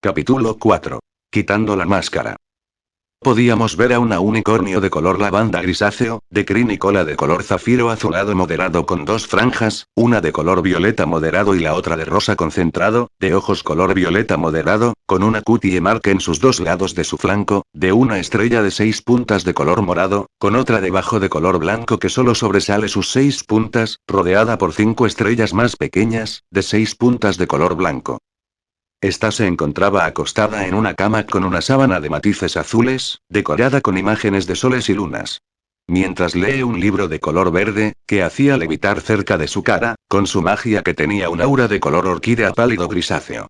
Capítulo 4. Quitando la máscara. Podíamos ver a un unicornio de color lavanda grisáceo, de crin y cola de color zafiro azulado moderado con dos franjas, una de color violeta moderado y la otra de rosa concentrado, de ojos color violeta moderado, con una cutie marca en sus dos lados de su flanco, de una estrella de 6 puntas de color morado, con otra debajo de color blanco que solo sobresale sus 6 puntas, rodeada por 5 estrellas más pequeñas, de 6 puntas de color blanco. Esta se encontraba acostada en una cama con una sábana de matices azules, decorada con imágenes de soles y lunas. Mientras lee un libro de color verde, que hacía levitar cerca de su cara, con su magia que tenía un aura de color orquídea pálido grisáceo.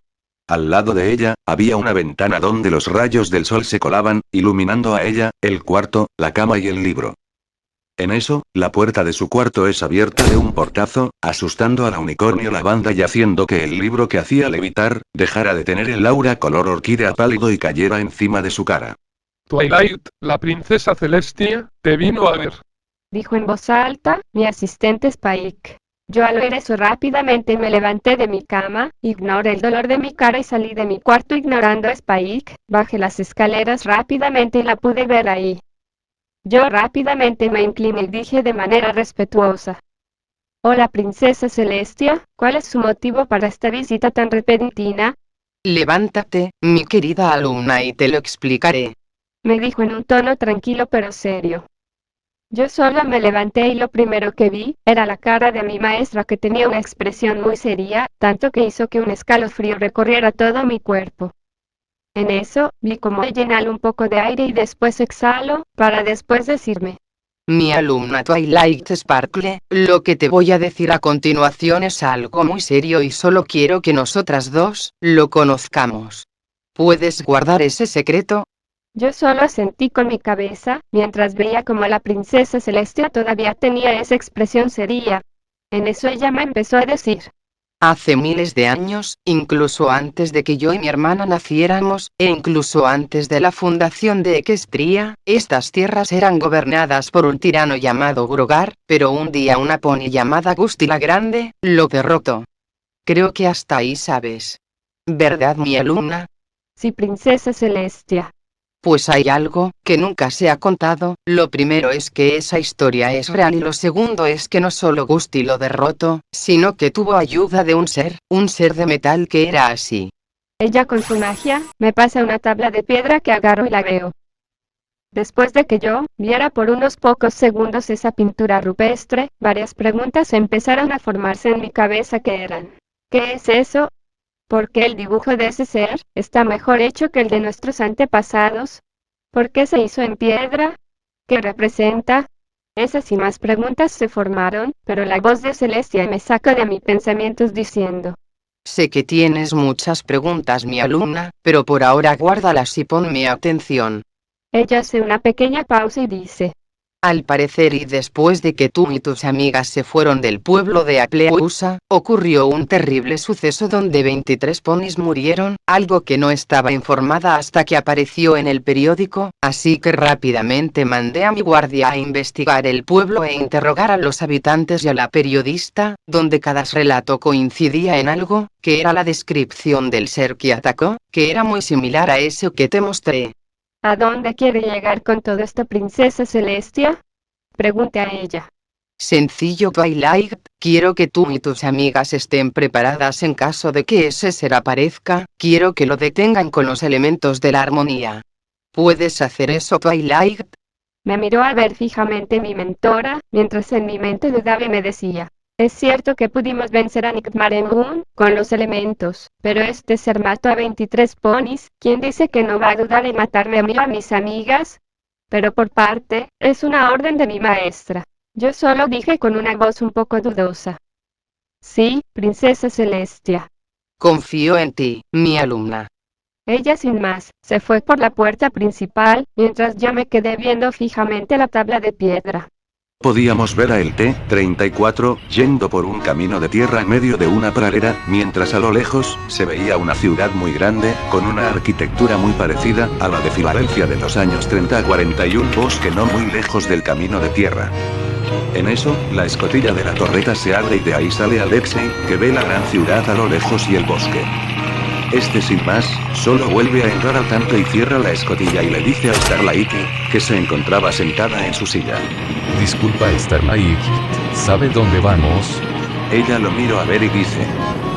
Al lado de ella, había una ventana donde los rayos del sol se colaban, iluminando a ella, el cuarto, la cama y el libro. En eso, la puerta de su cuarto es abierta de un portazo, asustando al unicornio lavanda y haciendo que el libro que hacía levitar, dejara de tener el aura color orquídea pálido y cayera encima de su cara. Twilight, la princesa Celestia, te vino a ver. Dijo en voz alta, mi asistente Spike. Yo al oír eso rápidamente me levanté de mi cama, ignoré el dolor de mi cara y salí de mi cuarto ignorando a Spike, bajé las escaleras rápidamente y la pude ver ahí. Yo rápidamente me incliné y dije de manera respetuosa. Hola princesa Celestia, ¿cuál es su motivo para esta visita tan repentina? Levántate, mi querida alumna y te lo explicaré. Me dijo en un tono tranquilo pero serio. Yo solo me levanté y lo primero que vi, era la cara de mi maestra que tenía una expresión muy seria, tanto que hizo que un escalofrío recorriera todo mi cuerpo. En eso, vi como ella inhaló un poco de aire y después exhaló, para después decirme. Mi alumna Twilight Sparkle, lo que te voy a decir a continuación es algo muy serio y solo quiero que nosotras dos, lo conozcamos. ¿Puedes guardar ese secreto? Yo solo asentí con mi cabeza, mientras veía como la princesa Celestia todavía tenía esa expresión seria. En eso ella me empezó a decir. Hace miles de años, incluso antes de que yo y mi hermana naciéramos, e incluso antes de la fundación de Equestria, estas tierras eran gobernadas por un tirano llamado Grogar, pero un día una pony llamada Gusti la Grande, lo derrotó. Creo que hasta ahí sabes. ¿Verdad, mi alumna? Sí, princesa Celestia. Pues hay algo que nunca se ha contado. Lo primero es que esa historia es real y lo segundo es que no solo Gusti lo derrotó, sino que tuvo ayuda de un ser de metal que era así. Ella con su magia, me pasa una tabla de piedra que agarro y la veo. Después de que yo viera por unos pocos segundos esa pintura rupestre, varias preguntas empezaron a formarse en mi cabeza que eran. ¿Qué es eso? ¿Por qué el dibujo de ese ser está mejor hecho que el de nuestros antepasados? ¿Por qué se hizo en piedra? ¿Qué representa? Esas y más preguntas se formaron, pero la voz de Celestia me sacó de mis pensamientos diciendo. Sé que tienes muchas preguntas, mi alumna, pero por ahora guárdalas y ponme atención. Ella hace una pequeña pausa y dice. Al parecer y después de que tú y tus amigas se fueron del pueblo de Apleusa, ocurrió un terrible suceso donde 23 ponis murieron, algo que no estaba informada hasta que apareció en el periódico, así que rápidamente mandé a mi guardia a investigar el pueblo e interrogar a los habitantes y a la periodista, donde cada relato coincidía en algo, que era la descripción del ser que atacó, que era muy similar a ese que te mostré. ¿A dónde quiere llegar con todo esto, princesa Celestia? Pregunté a ella. Sencillo, Twilight, quiero que tú y tus amigas estén preparadas en caso de que ese ser aparezca, quiero que lo detengan con los elementos de la armonía. ¿Puedes hacer eso, Twilight? Me miró a ver fijamente mi mentora, mientras en mi mente dudaba y me decía. Es cierto que pudimos vencer a Nickmaremoon con los elementos, pero este ser mató a 23 ponis, ¿quién dice que no va a dudar en matarme a mí o a mis amigas? Pero por parte, es una orden de mi maestra. Yo solo dije con una voz un poco dudosa. Sí, princesa Celestia. Confío en ti, mi alumna. Ella sin más, se fue por la puerta principal, mientras yo me quedé viendo fijamente la tabla de piedra. Podíamos ver a el T-34 yendo por un camino de tierra en medio de una pradera, mientras a lo lejos se veía una ciudad muy grande, con una arquitectura muy parecida a la de Filadelfia de los años 30 a 40 y un bosque no muy lejos del camino de tierra. En eso, la escotilla de la torreta se abre y de ahí sale Alexei, que ve la gran ciudad a lo lejos y el bosque. Este sin más, solo vuelve a entrar al tanque y cierra la escotilla y le dice a Starlight, que se encontraba sentada en su silla. Disculpa Starlight, ¿sabe dónde vamos? Ella lo miro a ver y dice,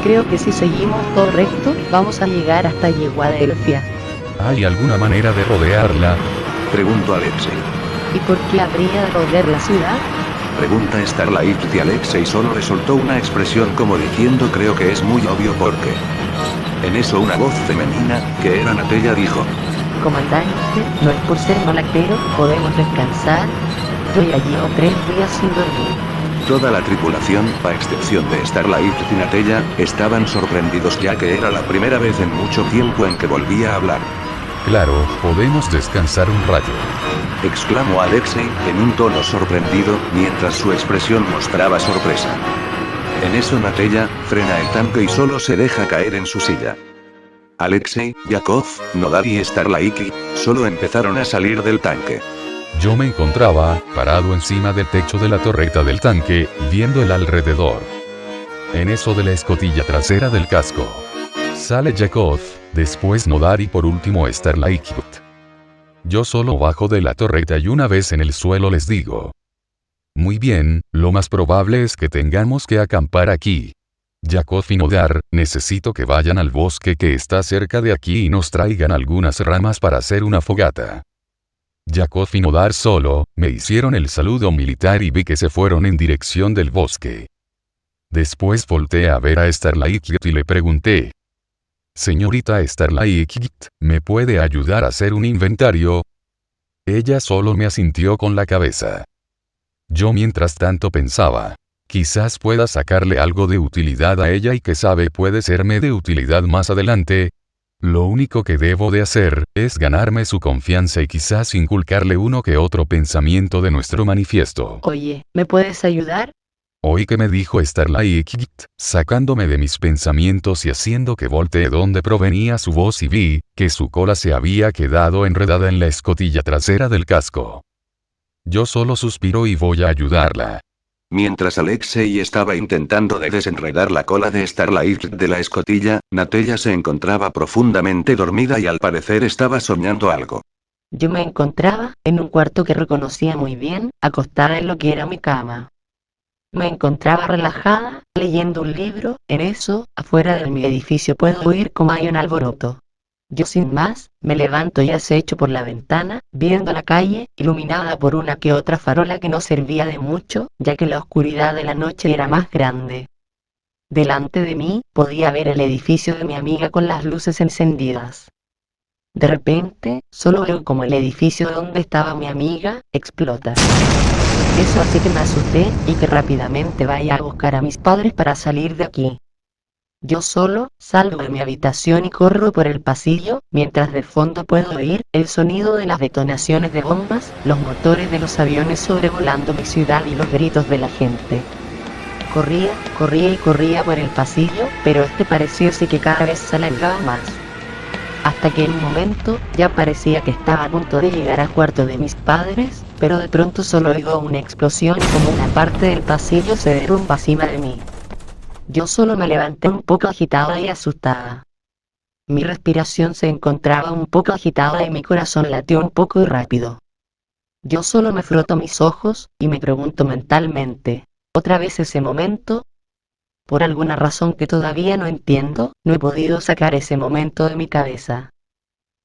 Creo que si seguimos todo recto, vamos a llegar hasta Yeguadelfia. ¿Hay alguna manera de rodearla? pregunto a Alexei. ¿Y por qué habría de rodear la ciudad? Pregunta Starlight y Alexei solo le soltó una expresión como diciendo creo que es muy obvio porque. En eso una voz femenina, que era Natella, dijo, Comandante, no es por ser mala, pero podemos descansar. Yo ya llevo 3 días sin dormir. toda la tripulación, a excepción de Starlight y Natella, estaban sorprendidos ya que era la primera vez en mucho tiempo en que volvía a hablar. Claro, podemos descansar un rato. Exclamó Alexei, en un tono sorprendido, mientras su expresión mostraba sorpresa. En eso Natella, frena el tanque y solo se deja caer en su silla. Alexei, Yakov, Nodar y Starlight solo empezaron a salir del tanque. Yo me encontraba, parado encima del techo de la torreta del tanque, viendo el alrededor. En eso de la escotilla trasera del casco. Sale Yakov, después Nodar y por último Starlight. Yo solo bajo de la torreta y una vez en el suelo les digo. Muy bien, lo más probable es que tengamos que acampar aquí. Yakov y Nodar, necesito que vayan al bosque que está cerca de aquí y nos traigan algunas ramas para hacer una fogata. Yakov y Nodar solo, me hicieron el saludo militar y vi que se fueron en dirección del bosque. Después volteé a ver a Starlight y le pregunté. Señorita Starlight, ¿me puede ayudar a hacer un inventario? Ella solo me asintió con la cabeza. Yo mientras tanto pensaba. Quizás pueda sacarle algo de utilidad a ella y que sabe puede serme de utilidad más adelante. Lo único que debo de hacer, es ganarme su confianza y quizás inculcarle uno que otro pensamiento de nuestro manifiesto. Oye, ¿me puedes ayudar? Oí que me dijo Starlight, sacándome de mis pensamientos y haciendo que volteé donde provenía su voz y vi, que su cola se había quedado enredada en la escotilla trasera del casco. Yo solo suspiro y voy a ayudarla. Mientras Alexei estaba intentando de desenredar la cola de Starlight de la escotilla, Natella se encontraba profundamente dormida y al parecer estaba soñando algo. Yo me encontraba en un cuarto que reconocía muy bien, acostada en lo que era mi cama. Me encontraba relajada, leyendo un libro. En eso, afuera de mi edificio puedo oír como hay un alboroto. Yo sin más, me levanto y acecho por la ventana, viendo la calle, iluminada por una que otra farola que no servía de mucho, ya que la oscuridad de la noche era más grande. Delante de mí, podía ver el edificio de mi amiga con las luces encendidas. De repente, solo veo como el edificio donde estaba mi amiga, explota. Eso hace que me asusté y que rápidamente vaya a buscar a mis padres para salir de aquí. Yo solo salgo de mi habitación y corro por el pasillo, mientras de fondo puedo oír el sonido de las detonaciones de bombas, los motores de los aviones sobrevolando mi ciudad y los gritos de la gente. Corría por el pasillo, pero parecióse que cada vez se alargaba más. Hasta que en un momento, ya parecía que estaba a punto de llegar al cuarto de mis padres, pero de pronto solo oigo una explosión y como una parte del pasillo se derrumba encima de mí. Yo solo me levanté un poco agitada y asustada. Mi respiración se encontraba un poco agitada y mi corazón latió un poco rápido. Yo solo me froto mis ojos, y me pregunto mentalmente, ¿otra vez ese momento? Por alguna razón que todavía no entiendo, no he podido sacar ese momento de mi cabeza.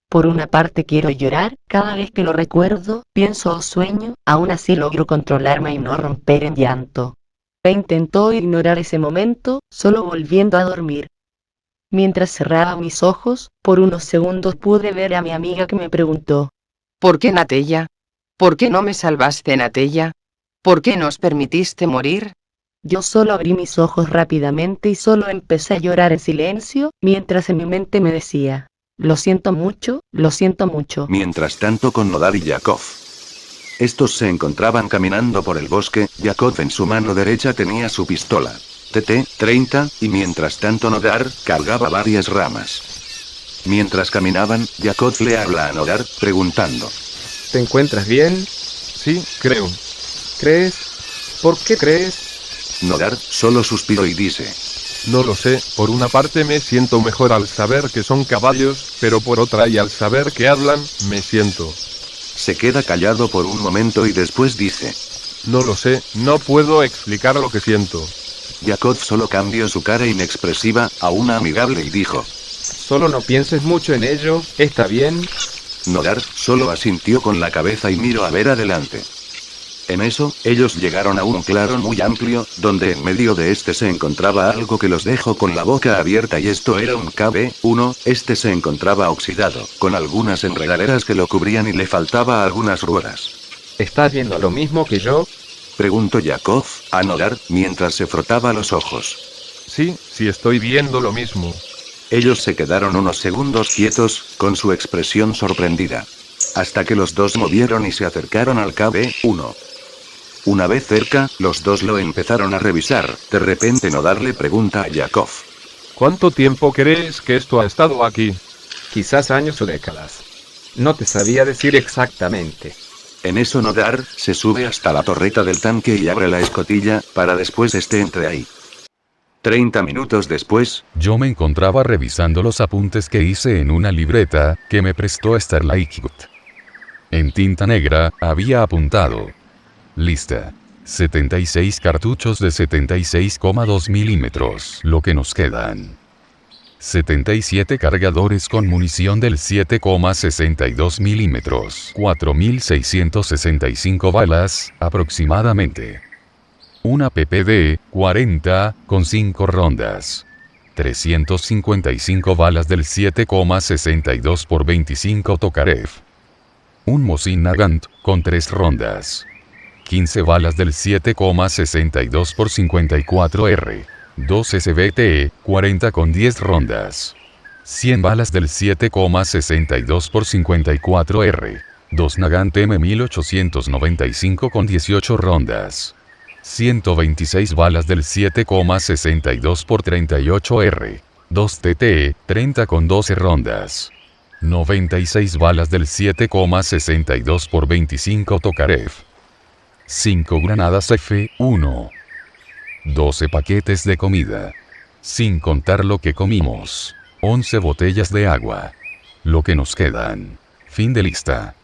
Por una parte quiero llorar, cada vez que lo recuerdo, pienso o sueño, aún así logro controlarme y no romper en llanto. Intentó ignorar ese momento, solo volviendo a dormir. Mientras cerraba mis ojos, por unos segundos pude ver a mi amiga que me preguntó. ¿Por qué Natella? ¿Por qué no me salvaste, Natella? ¿Por qué nos permitiste morir? Yo solo abrí mis ojos rápidamente y solo empecé a llorar en silencio, mientras en mi mente me decía, lo siento mucho, lo siento mucho. Mientras tanto con Nodar y Yakov. Estos se encontraban caminando por el bosque, Yakov en su mano derecha tenía su pistola TT-30, y mientras tanto Nodar cargaba varias ramas. Mientras caminaban, Yakov le habla a Nodar, preguntando. ¿Te encuentras bien? Sí, creo. ¿Crees? ¿Por qué crees? Nodar solo suspiró y dice. No lo sé, por una parte me siento mejor al saber que son caballos, pero por otra y al saber que hablan, me siento. Se queda callado por un momento y después dice: No lo sé, no puedo explicar lo que siento. Yakov solo cambió su cara inexpresiva a una amigable y dijo: Solo no pienses mucho en ello, ¿está bien? Nodar solo asintió con la cabeza y miró a ver adelante. En eso, ellos llegaron a un claro muy amplio, donde en medio de este se encontraba algo que los dejó con la boca abierta y esto era un KB-1, este se encontraba oxidado, con algunas enredaderas que lo cubrían y le faltaba algunas ruedas. ¿Estás viendo lo mismo que yo? Preguntó Yakov a Nodar, mientras se frotaba los ojos. Sí, estoy viendo lo mismo. Ellos se quedaron unos segundos quietos, con su expresión sorprendida. Hasta que los dos movieron y se acercaron al KB-1. Una vez cerca, los dos lo empezaron a revisar. De repente Nodar le pregunta a Yakov: ¿Cuánto tiempo crees que esto ha estado aquí? Quizás años o décadas. No te sabía decir exactamente. En eso Nodar se sube hasta la torreta del tanque y abre la escotilla, para después entre ahí. 30 minutos después, yo me encontraba revisando los apuntes que hice en una libreta que me prestó Starlight. En tinta negra, había apuntado: lista. 76 cartuchos de 76,2 milímetros, lo que nos quedan. 77 cargadores con munición del 7,62 milímetros, 4.665 balas, aproximadamente. Una PPD, 40, con 5 rondas. 355 balas del 7,62 por 25 Tokarev. Un Mosin Nagant, con 3 rondas. 15 balas del 7,62 por 54 R. 2 SBT, 40 con 10 rondas. 100 balas del 7,62 por 54 R. 2 Nagant M1895 con 18 rondas. 126 balas del 7,62 por 38 R. 2 TT, 30 con 12 rondas. 96 balas del 7,62 por 25 Tokarev. 5 granadas F1. 12 paquetes de comida. Sin contar lo que comimos. 11 botellas de agua. Lo que nos quedan. Fin de lista.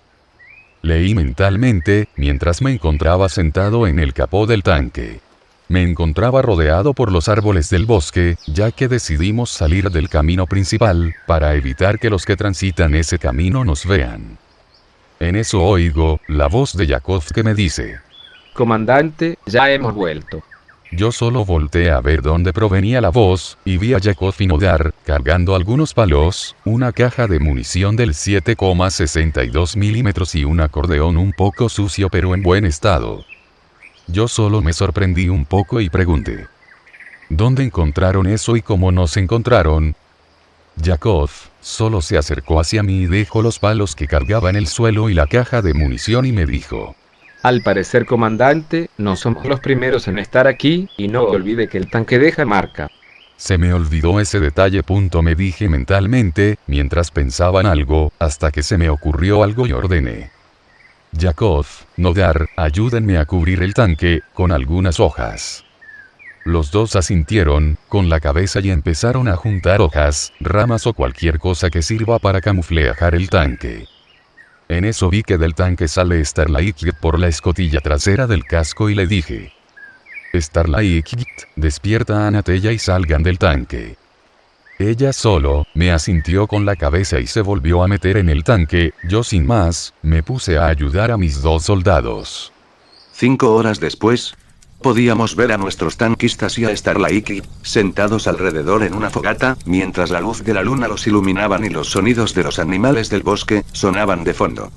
Leí mentalmente, mientras me encontraba sentado en el capó del tanque. Me encontraba rodeado por los árboles del bosque, ya que decidimos salir del camino principal, para evitar que los que transitan ese camino nos vean. En eso oigo la voz de Yakov que me dice: Comandante, ya hemos vuelto. Yo solo volteé a ver dónde provenía la voz, y vi a Yakov y Nodar, cargando algunos palos, una caja de munición del 7,62 milímetros y un acordeón un poco sucio pero en buen estado. Yo solo me sorprendí un poco y pregunté: ¿dónde encontraron eso y cómo nos encontraron? Yakov solo se acercó hacia mí y dejó los palos que cargaba en el suelo y la caja de munición y me dijo: Al parecer, comandante, no somos los primeros en estar aquí, y no olvide que el tanque deja marca. Se me olvidó ese detalle. Me dije mentalmente, mientras pensaba en algo, hasta que se me ocurrió algo y ordené: Yakov, Nodar, ayúdenme a cubrir el tanque, con algunas hojas. Los dos asintieron, con la cabeza y empezaron a juntar hojas, ramas o cualquier cosa que sirva para camuflajear el tanque. En eso vi que del tanque sale Starlight por la escotilla trasera del casco y le dije: Starlight, despierta a Anatella y salgan del tanque. Ella solo me asintió con la cabeza y se volvió a meter en el tanque. Yo sin más, me puse a ayudar a mis 2 soldados. 5 horas después, podíamos ver a nuestros tanquistas y a Starlight sentados alrededor en una fogata, mientras la luz de la luna los iluminaban y los sonidos de los animales del bosque sonaban de fondo.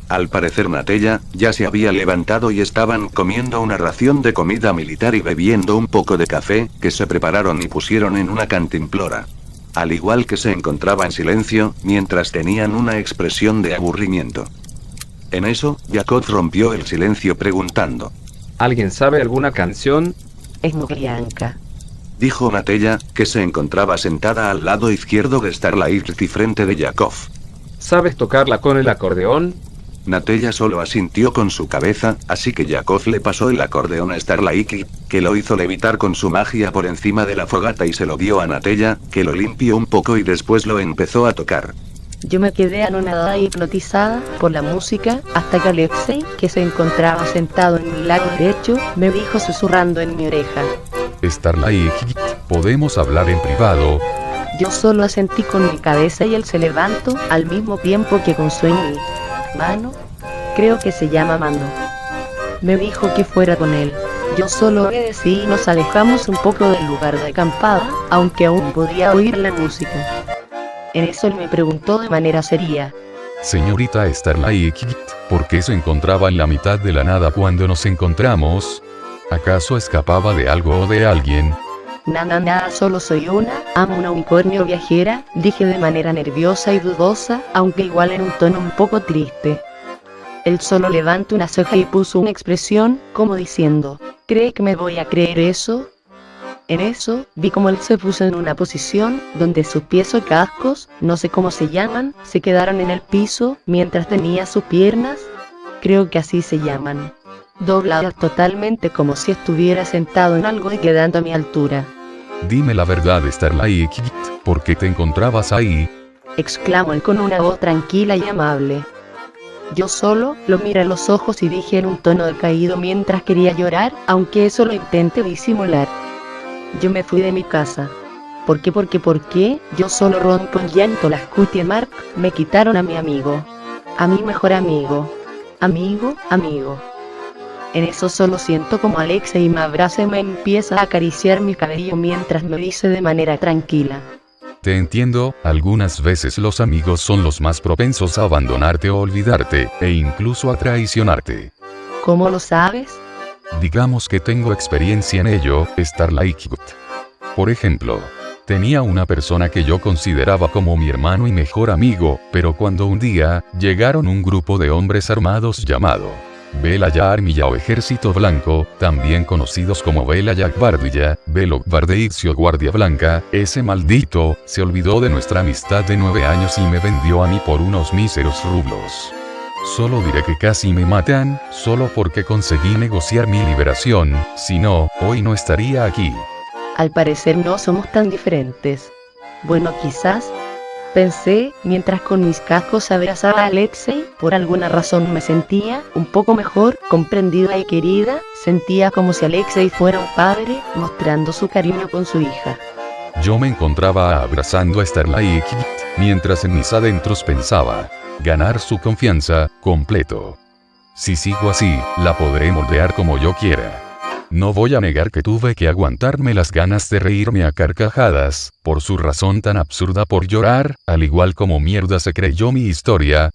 Al parecer Natella ya se había levantado y estaban comiendo una ración de comida militar y bebiendo un poco de café, que se prepararon y pusieron en una cantimplora. Al igual que se encontraba en silencio, mientras tenían una expresión de aburrimiento. En eso, Yakov rompió el silencio preguntando: ¿Alguien sabe alguna canción? Es Muglianka. Dijo Natella, que se encontraba sentada al lado izquierdo de Starlight y frente de Yakov. ¿Sabes tocarla con el acordeón? Natella solo asintió con su cabeza, así que Yakov le pasó el acordeón a Starlight, que lo hizo levitar con su magia por encima de la fogata y se lo dio a Natella, que lo limpió un poco y después lo empezó a tocar. Yo me quedé anonadada y hipnotizada por la música, hasta que Alexei, que se encontraba sentado en mi lado derecho, me dijo susurrando en mi oreja. Starlight, ¿podemos hablar en privado? Yo solo asentí con mi cabeza y él se levantó, al mismo tiempo que con su mano, creo que se llama Mando. Me dijo que fuera con él. Yo solo obedecí y nos alejamos un poco del lugar de acampada, aunque aún podía oír la música. En eso él me preguntó de manera seria. Señorita Starlight, ¿por qué se encontraba en la mitad de la nada cuando nos encontramos? ¿Acaso escapaba de algo o de alguien? Nada, solo soy amo una unicornio viajera, dije de manera nerviosa y dudosa, aunque igual en un tono un poco triste. Él solo levantó una ceja y puso una expresión, como diciendo, ¿cree que me voy a creer eso? En eso, vi como él se puso en una posición, donde sus pies o cascos, no sé cómo se llaman, se quedaron en el piso, mientras tenía sus piernas, creo que así se llaman, dobladas totalmente como si estuviera sentado en algo y quedando a mi altura. Dime la verdad, Starlight, ¿por qué te encontrabas ahí? Exclamó él con una voz tranquila y amable. Yo solo lo miré a los ojos y dije en un tono decaído mientras quería llorar, aunque eso lo intenté disimular. Yo me fui de mi casa. ¿Por qué? Yo solo rompo en llanto. Las cutie Mark me quitaron a mi amigo. A mi mejor amigo. Amigo. En eso solo siento como Alexei me abraza y me empieza a acariciar mi cabello mientras me dice de manera tranquila. Te entiendo, algunas veces los amigos son los más propensos a abandonarte o olvidarte, e incluso a traicionarte. ¿Cómo lo sabes? Digamos que tengo experiencia en ello, Starlight. Por ejemplo, tenía una persona que yo consideraba como mi hermano y mejor amigo, pero cuando un día, llegaron un grupo de hombres armados llamado Bela Armilla o Ejército Blanco, también conocidos como Bela Gvardija, Belo Gvardeicio Guardia Blanca, ese maldito, se olvidó de nuestra amistad de 9 años y me vendió a mí por unos míseros rublos. Solo diré que casi me matan, solo porque conseguí negociar mi liberación, si no, hoy no estaría aquí. Al parecer no somos tan diferentes. Bueno, quizás, pensé, mientras con mis cascos abrazaba a Alexei, por alguna razón me sentía un poco mejor, comprendida y querida, sentía como si Alexei fuera un padre, mostrando su cariño con su hija. Yo me encontraba abrazando a Starlight, mientras en mis adentros pensaba, ganar su confianza, completo. Si sigo así, la podré moldear como yo quiera. No voy a negar que tuve que aguantarme las ganas de reírme a carcajadas, por su razón tan absurda por llorar, al igual como mierda se creyó mi historia.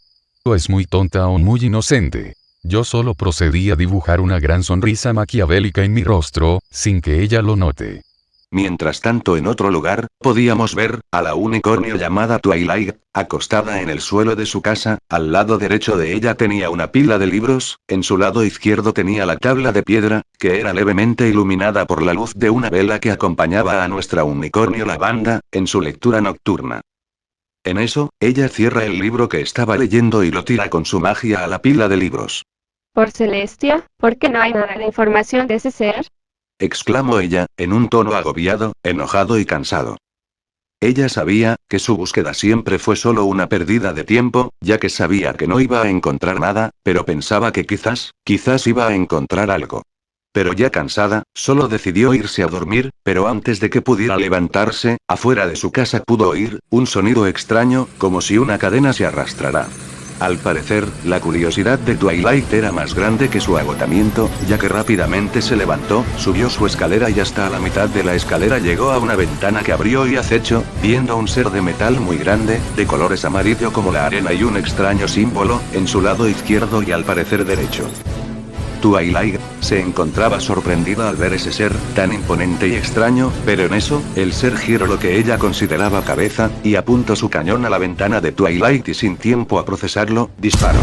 Es muy tonta o muy inocente. Yo solo procedí a dibujar una gran sonrisa maquiavélica en mi rostro, sin que ella lo note. Mientras tanto en otro lugar, podíamos ver a la unicornio llamada Twilight, acostada en el suelo de su casa, al lado derecho de ella tenía una pila de libros, en su lado izquierdo tenía la tabla de piedra, que era levemente iluminada por la luz de una vela que acompañaba a nuestra unicornio Lavanda, en su lectura nocturna. En eso, ella cierra el libro que estaba leyendo y lo tira con su magia a la pila de libros. Por Celestia, ¿por qué no hay nada de información de ese ser? Exclamó ella, en un tono agobiado, enojado y cansado. Ella sabía que su búsqueda siempre fue solo una pérdida de tiempo, ya que sabía que no iba a encontrar nada, pero pensaba que quizás iba a encontrar algo. Pero ya cansada, solo decidió irse a dormir, pero antes de que pudiera levantarse, afuera de su casa pudo oír un sonido extraño, como si una cadena se arrastrara. Al parecer, la curiosidad de Twilight era más grande que su agotamiento, ya que rápidamente se levantó, subió su escalera y hasta a la mitad de la escalera llegó a una ventana que abrió y acecho, viendo un ser de metal muy grande, de colores amarillo como la arena y un extraño símbolo, en su lado izquierdo y al parecer derecho. Twilight se encontraba sorprendida al ver ese ser, tan imponente y extraño, pero en eso, el ser giró lo que ella consideraba cabeza, y apuntó su cañón a la ventana de Twilight y sin tiempo a procesarlo, disparó.